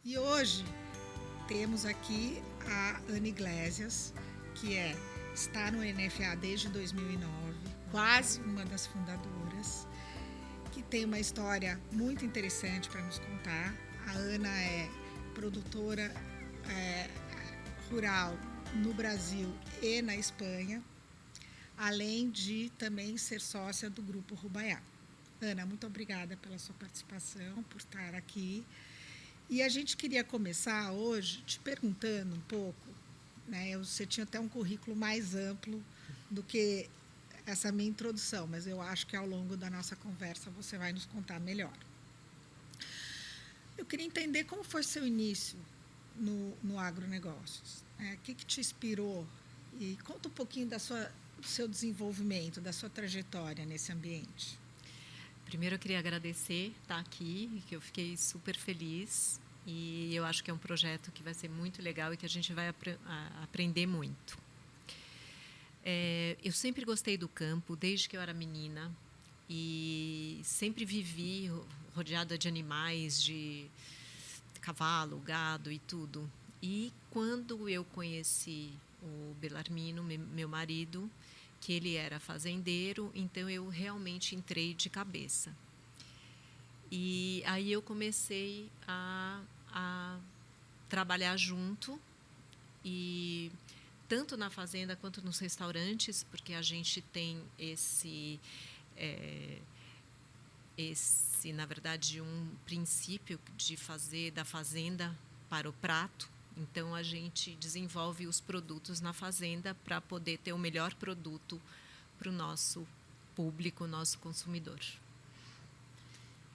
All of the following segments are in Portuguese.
E hoje temos aqui a Ana Iglesias, que está no NFA desde 2009, quase uma das fundadoras, que tem uma história muito interessante para nos contar. A Ana é produtora rural no Brasil e na Espanha, além de também ser sócia do Grupo Rubaiá. Ana, muito obrigada pela sua participação, por estar aqui. E a gente queria começar hoje te perguntando um pouco, né? Você tinha até um currículo mais amplo do que essa minha introdução, mas eu acho que ao longo da nossa conversa você vai nos contar melhor. Eu queria entender como foi seu início no agronegócios. Né? O que te inspirou? E conta um pouquinho do seu desenvolvimento, da sua trajetória nesse ambiente. Primeiro, eu queria agradecer estar aqui, que eu fiquei super feliz. E eu acho que é um projeto que vai ser muito legal e que a gente vai aprender muito. Eu sempre gostei do campo, desde que eu era menina. E sempre vivi rodeada de animais, de cavalo, gado e tudo. E quando eu conheci o Belarmino, meu marido, que ele era fazendeiro, então eu realmente entrei de cabeça. E aí eu comecei a trabalhar junto, e tanto na fazenda quanto nos restaurantes, porque a gente tem na verdade, um princípio de fazer da fazenda para o prato. Então, a gente desenvolve os produtos na fazenda para poder ter o melhor produto para o nosso público, nosso consumidor.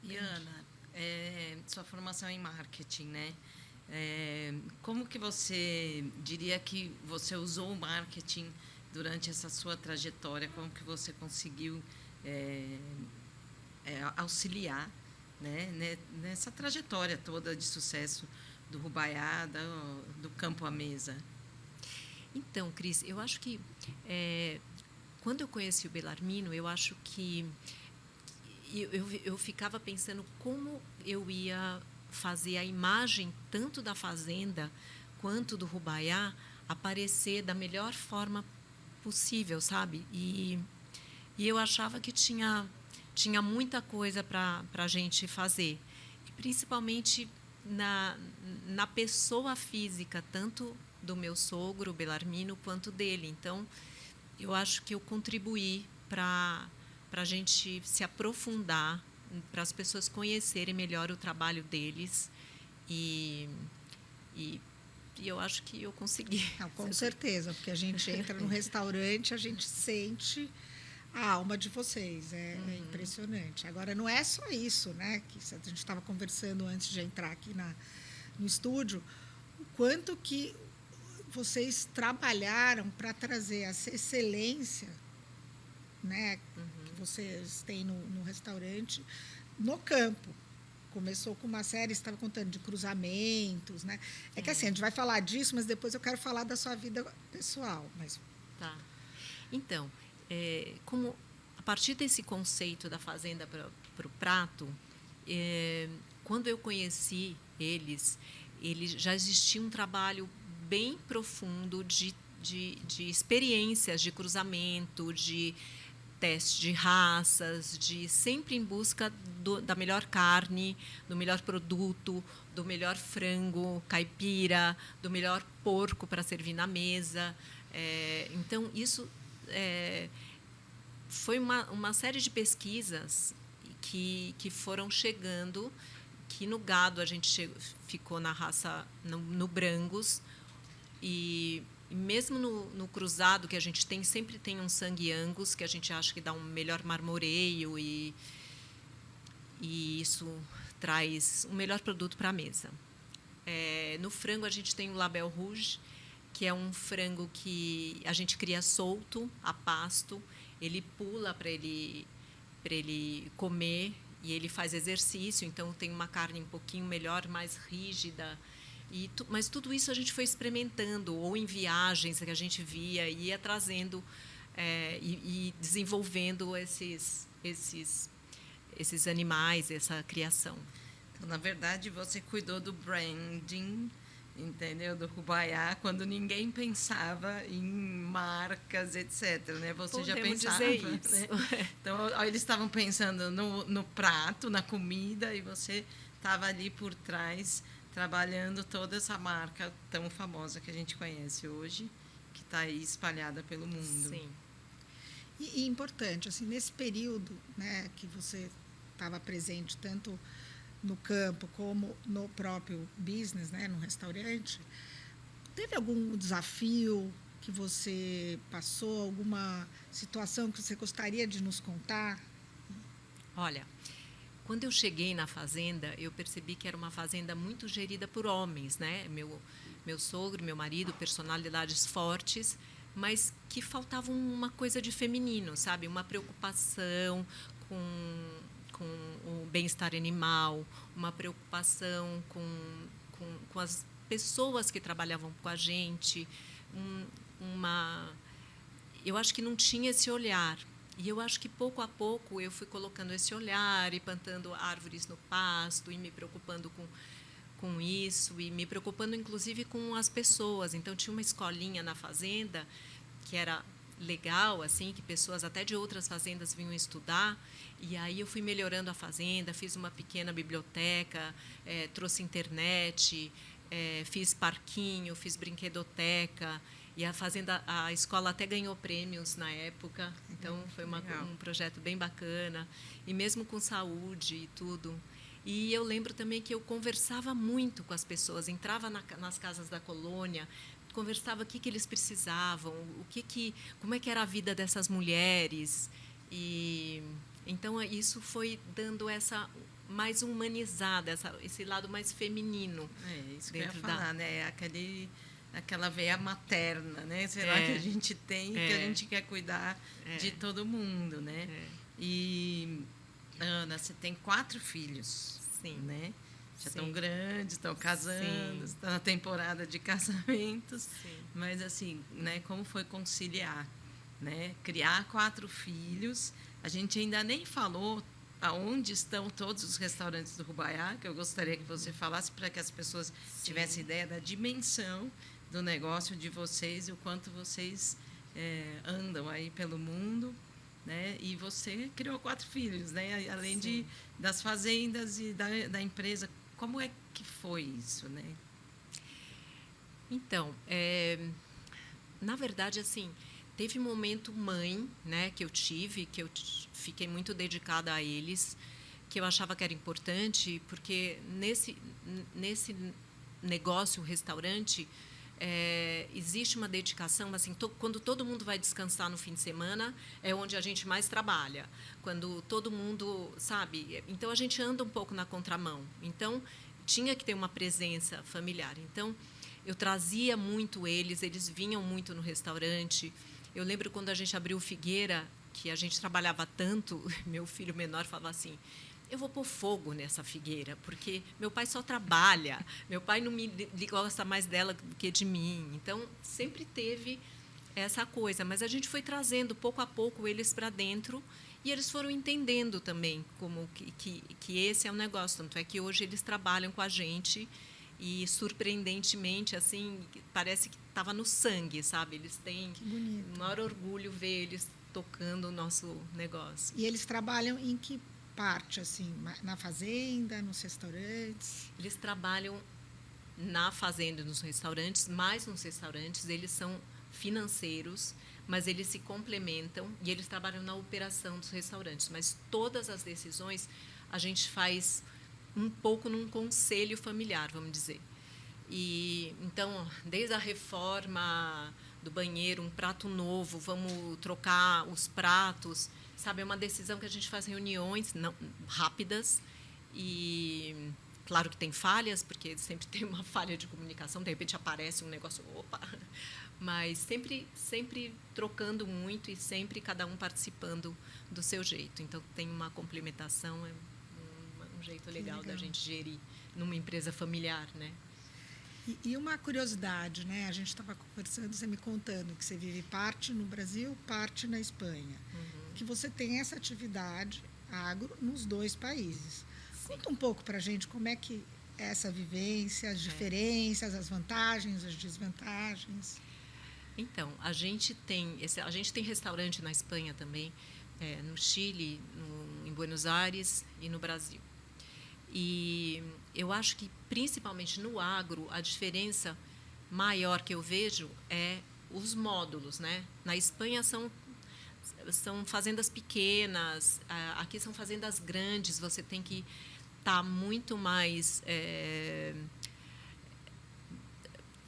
E, Ana, sua formação é em marketing, né? Como que você diria que você usou o marketing durante essa sua trajetória? Como que você conseguiu auxiliar, né, nessa trajetória toda de sucesso do Rubaiá, do campo à mesa? Então, Cris, eu acho que quando eu conheci o Belarmino, eu acho que eu ficava pensando como eu ia fazer a imagem tanto da fazenda quanto do Rubaiá aparecer da melhor forma possível, sabe? E eu achava que tinha muita coisa para a gente fazer, e principalmente na pessoa física, tanto do meu sogro, Belarmino, quanto dele. Então, eu acho que eu contribuí para a gente se aprofundar, para as pessoas conhecerem melhor o trabalho deles. E eu acho que eu consegui. Não, com certeza, porque a gente entra no restaurante, a gente sente a alma de vocês, é impressionante. Agora, não é só isso, né? Que a gente estava conversando antes de entrar aqui no estúdio, o quanto que vocês trabalharam para trazer essa excelência, né, que vocês têm no restaurante, no campo. Começou com uma série, você estava contando, de cruzamentos, né? É que assim, a gente vai falar disso, mas depois eu quero falar da sua vida pessoal. Mas... Tá. Então, como a partir desse conceito da fazenda para o prato, quando eu conheci eles já existia um trabalho bem profundo de experiências de cruzamento, de teste de raças, de sempre em busca da melhor carne, do melhor produto, do melhor frango caipira, do melhor porco para servir na mesa. Então, isso foi uma série de pesquisas que foram chegando, que no gado a gente ficou na raça, no Brangus, e mesmo no cruzado que a gente tem, sempre tem um sangue Angus, que a gente acha que dá um melhor marmoreio, e isso traz um melhor produto para a mesa. No frango, a gente tem o Label Rouge, que é um frango que a gente cria solto, a pasto. Ele pula para ele comer, e ele faz exercício, então tem uma carne um pouquinho melhor, mais rígida. Mas tudo isso a gente foi experimentando, ou em viagens que a gente via, e ia trazendo e desenvolvendo esses animais, essa criação. Então, na verdade, você cuidou do branding, entendeu? Do Rubaiá, quando ninguém pensava em marcas, etc. Né? Você já Podemos pensava. dizer isso. Né? Então, eles estavam pensando no prato, na comida, e você estava ali por trás, trabalhando toda essa marca tão famosa que a gente conhece hoje, que está aí espalhada pelo mundo. Sim. E importante, assim, nesse período, né, que você estava presente tanto no campo como no próprio business, né, no restaurante, teve algum desafio que você passou, alguma situação que você gostaria de nos contar? Olha, quando eu cheguei na fazenda, eu percebi que era uma fazenda muito gerida por homens, né? Meu sogro, meu marido, personalidades fortes, mas que faltava uma coisa de feminino, sabe? Uma preocupação com o bem-estar animal, uma preocupação com as pessoas que trabalhavam com a gente, eu acho que não tinha esse olhar. E eu acho que pouco a pouco eu fui colocando esse olhar e plantando árvores no pasto e me preocupando com isso e me preocupando inclusive com as pessoas. Então tinha uma escolinha na fazenda que era legal, assim, que pessoas até de outras fazendas vinham estudar. E aí eu fui melhorando a fazenda, fiz uma pequena biblioteca, trouxe internet, fiz parquinho, fiz brinquedoteca. E a escola até ganhou prêmios na época. Então foi um projeto bem bacana. E mesmo com saúde e tudo. E eu lembro também que eu conversava muito com as pessoas, entrava nas casas da colônia, conversava o que eles precisavam, como é que era a vida dessas mulheres. E então isso foi dando essa mais humanizada, esse lado mais feminino. Isso que eu ia falar, né? Aquela veia materna, né? Será que a gente tem, que a gente quer cuidar de todo mundo, né? E Ana, você tem 4 filhos, sim, né? Já sim, estão grandes, estão casando, está na temporada de casamentos. Sim. Mas assim, né? Como foi conciliar, né? Criar 4 filhos. A gente ainda nem falou aonde estão todos os restaurantes do Rubaiá, que eu gostaria que você falasse para que as pessoas tivessem ideia da dimensão do negócio de vocês e o quanto vocês andam aí pelo mundo, né? E você criou 4 filhos, né? Além das fazendas e da empresa. Como é que foi isso, né? Então, na verdade, assim, teve um momento mãe, né, que eu tive, que eu fiquei muito dedicada a eles, que eu achava que era importante, porque nesse negócio, restaurante, existe uma dedicação, assim, quando todo mundo vai descansar no fim de semana, é onde a gente mais trabalha. Quando todo mundo, sabe? Então, a gente anda um pouco na contramão. Então, tinha que ter uma presença familiar. Então, eu trazia muito eles vinham muito no restaurante. Eu lembro quando a gente abriu o Figueira, que a gente trabalhava tanto, meu filho menor falava assim, eu vou pôr fogo nessa figueira, porque meu pai só trabalha, meu pai não me gosta mais dela do que de mim. Então, sempre teve essa coisa, mas a gente foi trazendo, pouco a pouco, eles para dentro e eles foram entendendo também como que esse é um negócio. Tanto é que hoje eles trabalham com a gente e, surpreendentemente, assim, parece que estava no sangue, sabe? Eles têm o maior orgulho ver eles tocando o nosso negócio. E eles trabalham em que parte, assim, na fazenda, nos restaurantes? Eles trabalham na fazenda e nos restaurantes, mas nos restaurantes eles são financeiros, mas eles se complementam e eles trabalham na operação dos restaurantes. Mas todas as decisões a gente faz um pouco num conselho familiar, vamos dizer. E então, desde a reforma do banheiro, um prato novo, vamos trocar os pratos, sabe? É uma decisão que a gente faz reuniões rápidas e, claro que tem falhas, porque sempre tem uma falha de comunicação, de repente aparece um negócio, opa! Mas sempre trocando muito e sempre cada um participando do seu jeito. Então, tem uma complementação, um jeito legal da gente gerir numa empresa familiar, né? E uma curiosidade, né? A gente estava conversando, você me contando que você vive parte no Brasil, parte na Espanha. Que você tem essa atividade agro nos 2 países. Sim. Conta um pouco para a gente como é que é essa vivência, as diferenças, as vantagens, as desvantagens. Então, a gente tem restaurante na Espanha também, no Chile, em Buenos Aires e no Brasil. E eu acho que, principalmente no agro, a diferença maior que eu vejo é os módulos, né? Na Espanha são fazendas pequenas, aqui são fazendas grandes, você tem que estar muito mais...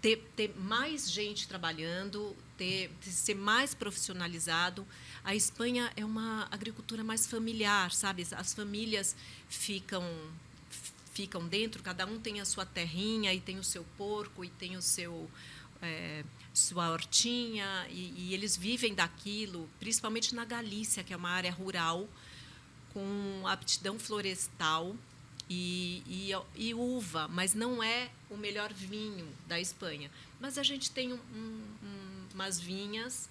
ter mais gente trabalhando, ser mais profissionalizado. A Espanha é uma agricultura mais familiar, sabe? As famílias ficam dentro, cada um tem a sua terrinha e tem o seu porco e tem o seu sua hortinha e eles vivem daquilo, principalmente na Galícia, que é uma área rural com aptidão florestal e uva, mas não é o melhor vinho da Espanha. Mas a gente tem umas vinhas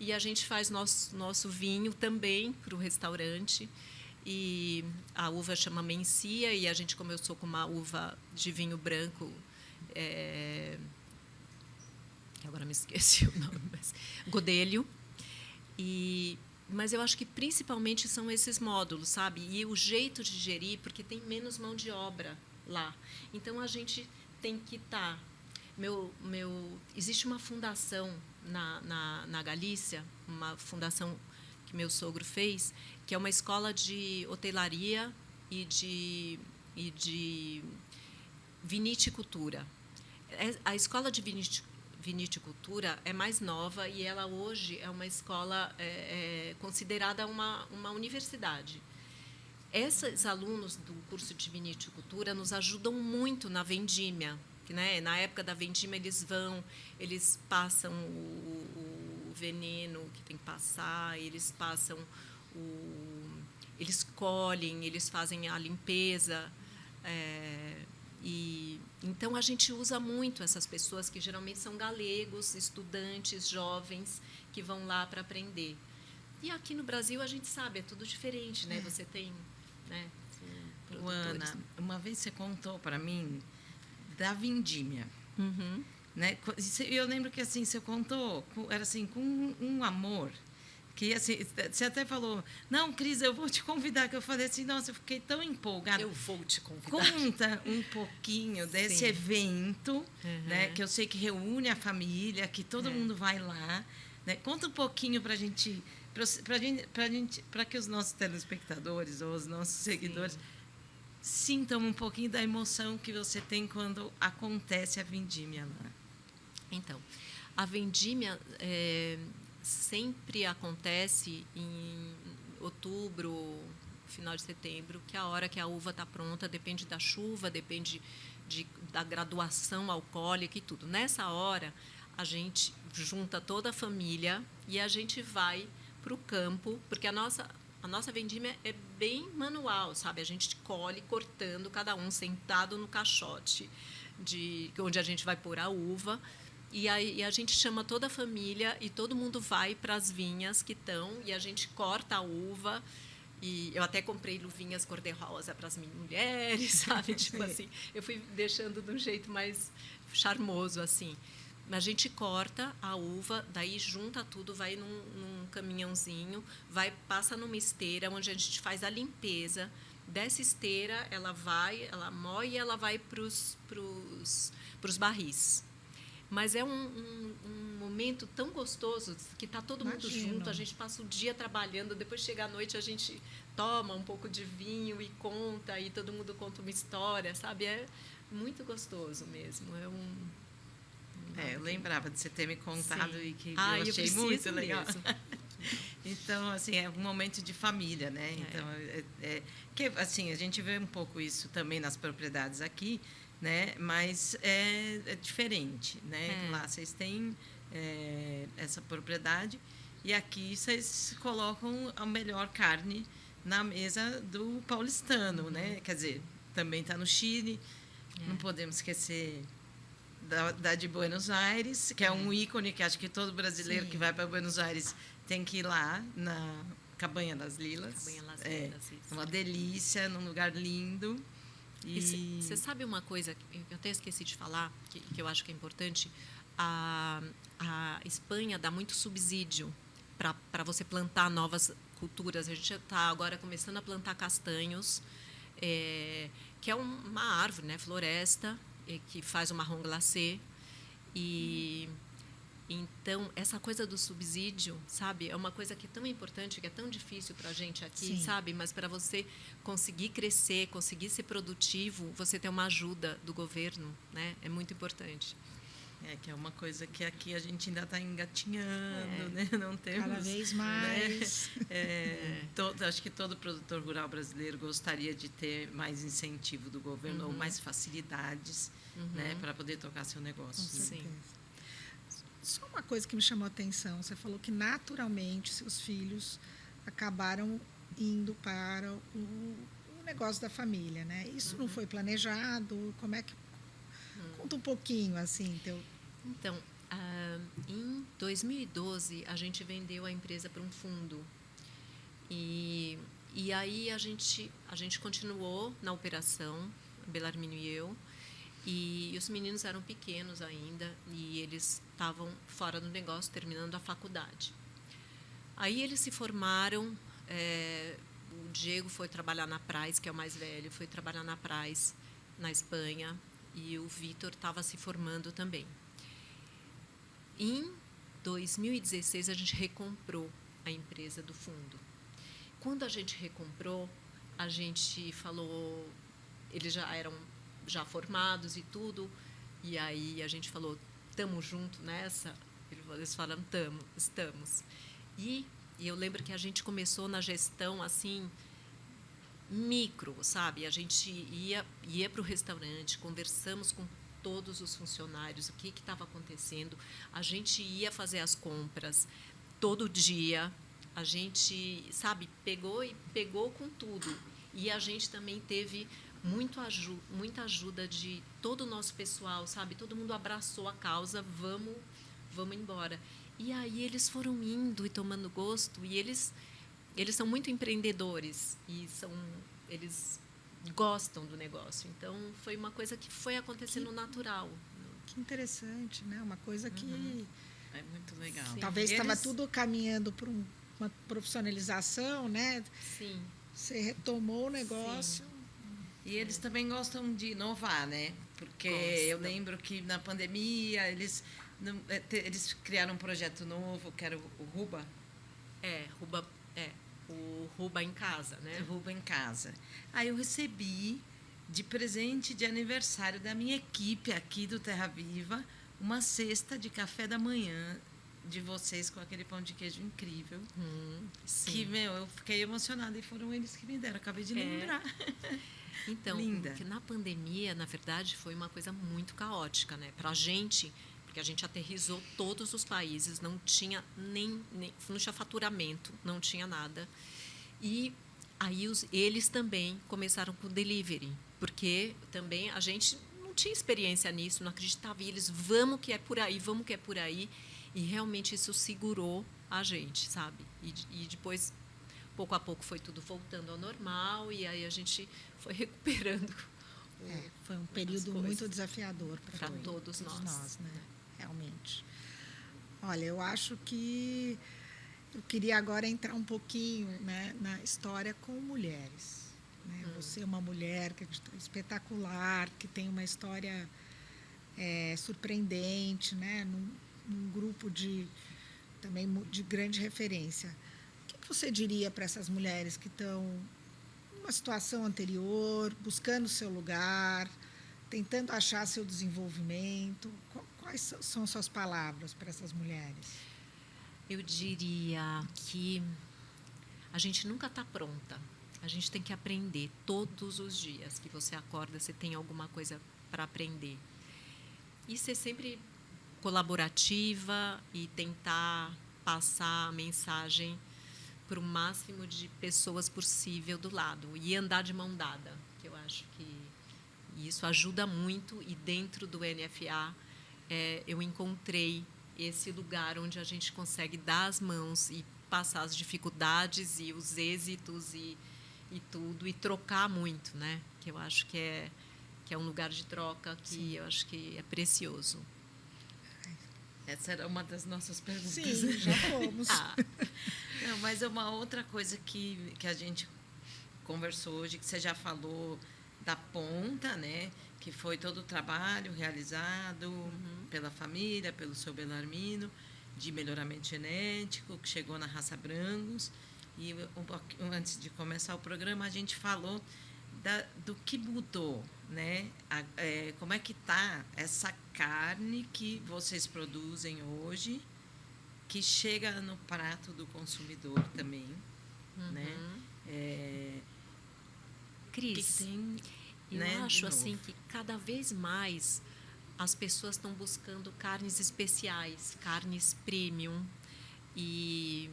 e a gente faz nosso vinho também para o restaurante. E a uva chama Mencia e a gente começou com uma uva de vinho branco, agora me esqueci o nome, mas Godelho. Mas eu acho que principalmente são esses módulos, sabe? E o jeito de gerir, porque tem menos mão de obra lá. Então a gente tem que estar. Existe uma fundação na Galícia, uma fundação que meu sogro fez, que é uma escola de hotelaria e de viniticultura. A escola de viniticultura é mais nova e ela hoje é uma escola considerada uma universidade. Esses alunos do curso de viniticultura nos ajudam muito na vendímia, né? Na época da vendímia eles passam o veneno que tem que passar, eles colhem, eles fazem a limpeza. Então a gente usa muito essas pessoas que geralmente são galegos, estudantes, jovens que vão lá para aprender. E aqui no Brasil a gente sabe, é tudo diferente, né? Você tem, né, Ana, uma vez você contou para mim da vendímia. Uhum. Né? Eu lembro que assim você contou, era assim com um amor. Que, assim, você até falou, não, Cris, eu vou te convidar. Que eu falei assim, nossa, eu fiquei tão empolgada. Eu vou te convidar. Conta um pouquinho desse Sim. evento, né, que eu sei que reúne a família, que todo mundo vai lá. Né? Conta um pouquinho para a gente, para que os nossos telespectadores ou os nossos seguidores sintam um pouquinho da emoção que você tem quando acontece a vendímia lá. Então, a vendímia sempre acontece em outubro, final de setembro, que é a hora que a uva está pronta, depende da chuva, depende da graduação alcoólica e tudo. Nessa hora, a gente junta toda a família e a gente vai para o campo, porque a nossa vendímia é bem manual, sabe? A gente colhe cortando, cada um sentado no caixote, onde a gente vai pôr a uva. E aí a gente chama toda a família e todo mundo vai para as vinhas que estão e a gente corta a uva. E eu até comprei luvinhas cor-de-rosa para as mulheres, sabe? Tipo assim, eu fui deixando de um jeito mais charmoso, assim. A gente corta a uva, daí junta tudo, vai num caminhãozinho, passa numa esteira onde a gente faz a limpeza. Dessa esteira, ela moe e ela vai para os barris. Mas é um momento tão gostoso que está todo mundo junto, a gente passa o dia trabalhando, depois chega à noite, a gente toma um pouco de vinho e conta, e todo mundo conta uma história, sabe? É muito gostoso mesmo. Eu lembrava de você ter me contado. Sim. E que eu achei muito legal. Mesmo. Então, assim, é um momento de família, né? Então, que, assim, a gente vê um pouco isso também nas propriedades aqui, né? Mas é diferente, né? Lá vocês têm essa propriedade e aqui vocês colocam a melhor carne na mesa do paulistano, né? Quer dizer, também está no Chile, não podemos esquecer da de Buenos Aires, que é um ícone que acho que todo brasileiro que vai para Buenos Aires tem que ir lá Cabanha das Lilas. Cabanha das É Lilas, isso. uma delícia, num lugar lindo. E você sabe uma coisa que eu até esqueci de falar, que eu acho que é importante? A Espanha dá muito subsídio para você plantar novas culturas. A gente está agora começando a plantar castanhos, que é uma árvore, né, floresta, que faz o marrom glacé. E então essa coisa do subsídio, sabe, é uma coisa que é tão importante, que é tão difícil para a gente aqui, Sim. sabe? Mas para você conseguir crescer, conseguir ser produtivo, você ter uma ajuda do governo, né? É muito importante. Que é uma coisa que aqui a gente ainda está engatinhando, né? Não temos. Cada vez mais. Né? Acho que todo produtor rural brasileiro gostaria de ter mais incentivo do governo ou mais facilidades, né, para poder tocar seu negócio. Com certeza. Sim. Só uma coisa que me chamou a atenção, você falou que naturalmente seus filhos acabaram indo para o negócio da família, né? Isso não foi planejado? Como é que... Conta um pouquinho, assim. Então, em 2012, a gente vendeu a empresa para um fundo. E aí a gente continuou na operação, Belarmino e eu, e os meninos eram pequenos ainda, e eles estavam fora do negócio, terminando a faculdade. Aí eles se formaram, o Diego foi trabalhar na Prais, que é o mais velho, foi trabalhar na Prais, na Espanha, e o Vitor estava se formando também. Em 2016, a gente recomprou a empresa do fundo. Quando a gente recomprou, a gente falou... Eles já eram formados e tudo, e aí a gente falou, estamos junto nessa? Eles falaram, estamos. E eu lembro que a gente começou na gestão, assim... micro, sabe? A gente ia para o restaurante, conversamos com todos os funcionários, o que estava acontecendo. A gente ia fazer as compras todo dia. A gente, sabe, pegou com tudo. E a gente também teve muita ajuda de todo o nosso pessoal, sabe? Todo mundo abraçou a causa, vamos embora. E aí eles foram indo e tomando gosto, e eles são muito empreendedores e eles gostam do negócio. Então, foi uma coisa que foi acontecendo natural. Que interessante, né? Uma coisa que... É muito legal. Sim. Talvez estava tudo caminhando para uma profissionalização, né? Sim. Você retomou o negócio. Sim. E eles também gostam de inovar, né? Porque eu lembro que na pandemia eles criaram um projeto novo, que era o Ruba. O Ruba em Casa, né? Ruba em Casa. Aí eu recebi de presente de aniversário da minha equipe aqui do Terra Viva uma cesta de café da manhã de vocês com aquele pão de queijo incrível. Sim. Que, eu fiquei emocionada e foram eles que me deram. Acabei de lembrar. Então, Linda. Porque na pandemia, na verdade, foi uma coisa muito caótica, né? Para a gente, porque a gente aterrissou todos os países, não tinha não tinha faturamento, não tinha nada. E aí eles também começaram com delivery, porque também a gente não tinha experiência nisso, não acreditava. E eles, vamos que é por aí. E realmente isso segurou a gente, sabe? E depois, pouco a pouco, foi tudo voltando ao normal, e aí a gente foi recuperando. Foi um período muito desafiador para todos nós, né? Realmente. Olha, eu acho que eu queria agora entrar um pouquinho, né, na história com mulheres. Né? Você é uma mulher que é espetacular, que tem uma história surpreendente, né? Num grupo também de grande referência. O que você diria para essas mulheres que estão numa situação anterior, buscando seu lugar, tentando achar seu desenvolvimento? Quais são suas palavras para essas mulheres? Eu diria que a gente nunca está pronta. A gente tem que aprender todos os dias que você acorda, você tem alguma coisa para aprender. E ser sempre colaborativa e tentar passar a mensagem para o máximo de pessoas possível do lado. E andar de mão dada, que eu acho que isso ajuda muito. E dentro do NFA, eu encontrei esse lugar onde a gente consegue dar as mãos passar as dificuldades e os êxitos e tudo, e trocar muito, né? Que eu acho que é um lugar de troca que Sim. eu acho que é precioso. Essa era uma das nossas perguntas. Sim, já fomos. Não, mas é uma outra coisa que a gente conversou hoje, que você já falou da ponta, né? Que foi todo o trabalho realizado pela família, pelo seu Belarmino, de melhoramento genético, que chegou na raça Brangus. E antes de começar o programa, a gente falou do que mudou, né? Como é que está essa carne que vocês produzem hoje, que chega no prato do consumidor também, né? Cris, que tem, eu né, acho assim que cada vez mais as pessoas estão buscando carnes especiais, carnes premium e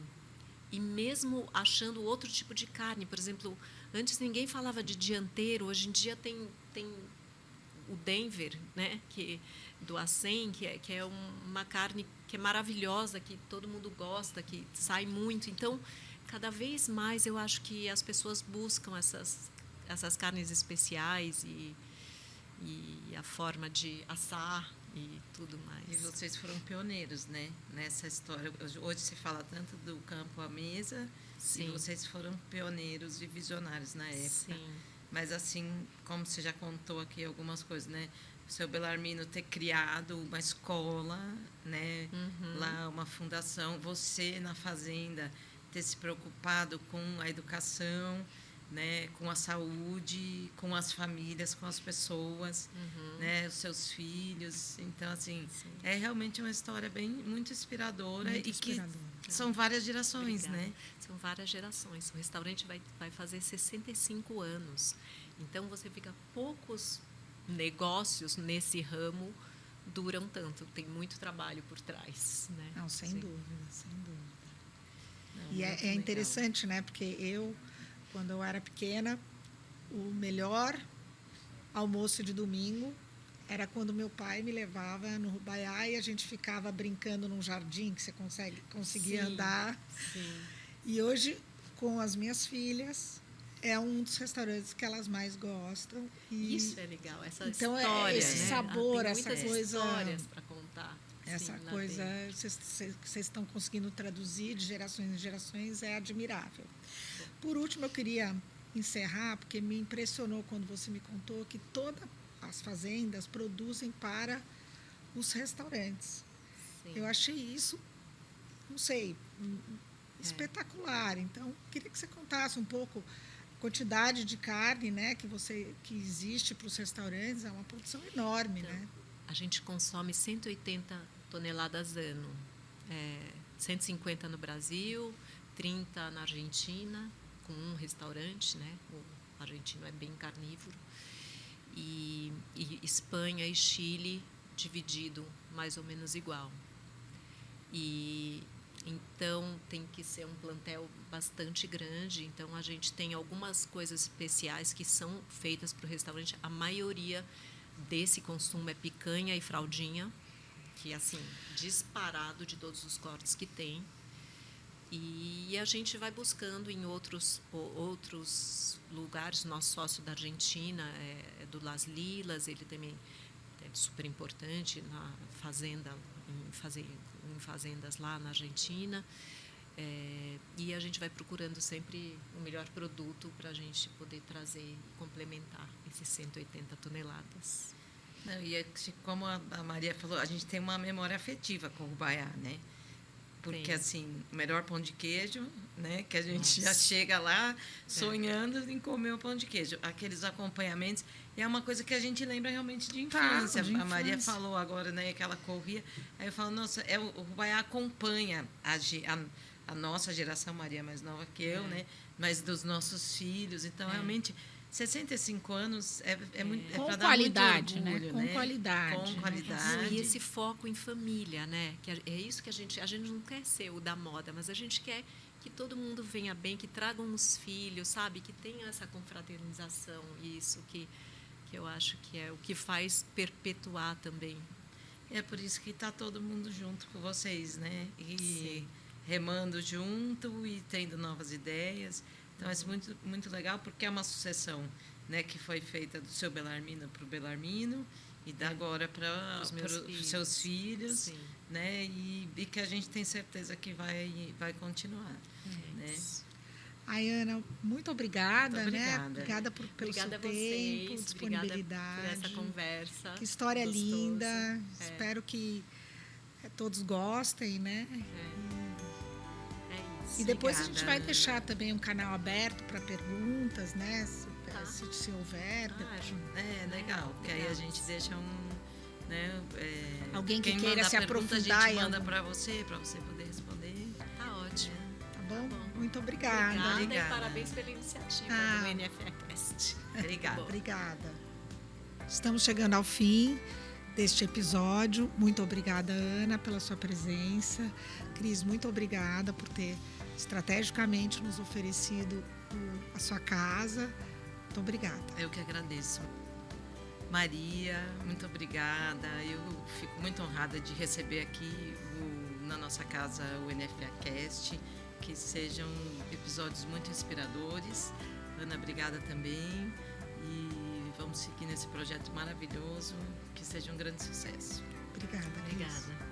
mesmo achando outro tipo de carne. Por exemplo, antes ninguém falava de dianteiro, hoje em dia tem o Denver, né, do Acém, que é uma carne que é maravilhosa, que todo mundo gosta, que sai muito. Então, cada vez mais eu acho que as pessoas buscam essas carnes especiais e a forma de assar e tudo mais. E vocês foram pioneiros, né, nessa história. Hoje se fala tanto do campo à mesa. Sim. E vocês foram pioneiros e visionários na época. Sim. Mas, assim, como você já contou aqui algumas coisas, né? O seu Belarmino ter criado uma escola, né? Lá, uma fundação. Você, na fazenda, ter se preocupado com a educação, né? Com a saúde, com as famílias, com as pessoas, né? Os seus filhos. Então, assim, sim, é realmente uma história muito inspiradora. Muito e inspiradora. Que são várias gerações, Obrigada. né? São várias gerações. O restaurante vai fazer 65 anos. Então, você fica poucos negócios nesse ramo duram tanto. Tem muito trabalho por trás, né? Não, sem Sim. dúvida, sem dúvida. Não, E é interessante, né? Porque quando eu era pequena, o melhor almoço de domingo era quando meu pai me levava no Rubaiá e a gente ficava brincando num jardim que você conseguia Sim, andar. sim. E hoje, com as minhas filhas, é um dos restaurantes que elas mais gostam. E isso é legal, essa então, história, esse né? sabor, tem essa muitas coisa, histórias para contar. essa sim, lá coisa dentro. que vocês estão conseguindo traduzir de gerações em gerações é admirável. Por último, eu queria encerrar, porque me impressionou quando você me contou que todas as fazendas produzem para os restaurantes. Sim. Eu achei isso, não sei, espetacular. Então, queria que você contasse um pouco a quantidade de carne, né, que existe para os restaurantes. É uma produção enorme, Então, né? a gente consome 180 toneladas ano. 150 no Brasil, 30 na Argentina, com um restaurante, né? O argentino é bem carnívoro. E Espanha e Chile dividido mais ou menos igual. E então tem que ser um plantel bastante grande. Então a gente tem algumas coisas especiais que são feitas para o restaurante. A maioria desse consumo é picanha e fraldinha, que assim, disparado de todos os cortes que tem. E a gente vai buscando em outros lugares. Nosso sócio da Argentina é do Las Lilas, ele também é super importante na fazenda, em fazendas lá na Argentina. E a gente vai procurando sempre o melhor produto para a gente poder trazer e complementar esses 180 toneladas. Não, e como a Maria falou, a gente tem uma memória afetiva com o Rubaiá, né? Porque, Tem. assim, o melhor pão de queijo, né? Que a gente já chega lá sonhando em comer o pão de queijo. Aqueles acompanhamentos. E é uma coisa que a gente lembra realmente de infância. De a Maria infância. falou agora, né? Que ela corria. Aí eu falo, nossa, o Rubaiá acompanha a nossa geração, Maria é mais nova que eu, né? Mas dos nossos filhos. Então, realmente, 65 anos é muito. Com para dar qualidade, muito orgulho, né? Com qualidade. Com qualidade. E esse foco em família, né? Que é isso que a gente não quer ser o da moda, mas a gente quer que todo mundo venha bem, que tragam os filhos, sabe? Que tenha essa confraternização, isso que eu acho que é o que faz perpetuar também. É por isso que está todo mundo junto com vocês, né? E Sim. remando junto e tendo novas ideias. Então, é muito, muito legal, porque é uma sucessão, né, que foi feita do seu Belarmino para o Belarmino e da agora para os seus filhos, Sim. né, e que a gente tem certeza que vai continuar. Né? Ai, Ana, muito obrigada, Muito né? obrigada. Obrigada pelo Obrigada a seu vocês, tempo, obrigada disponibilidade. por essa conversa. Que história gostosa. linda. Espero que todos gostem, né? É isso. E depois a gente Obrigada, vai Ana. deixar também um canal aberto para perguntas, né? Se houver. Legal, porque aí a gente deixa né, Alguém que quem queira manda se a pergunta, aprofundar a gente em manda algum- para você poder responder. Tá ótimo. Tá bom? Tá bom. Muito obrigada. Obrigada, Obrigada. e parabéns pela iniciativa Ah. do NFAcast. Obrigada. Obrigada. Estamos chegando ao fim deste episódio. Muito obrigada, Ana, pela sua presença. Cris, muito obrigada por ter estrategicamente nos oferecido a sua casa. Muito obrigada. Eu que agradeço. Maria, muito obrigada. Eu fico muito honrada de receber aqui na nossa casa o NFAcast, que sejam episódios muito inspiradores. Ana, obrigada também. E vamos seguir nesse projeto maravilhoso, que seja um grande sucesso. Obrigada, Cris. Obrigada.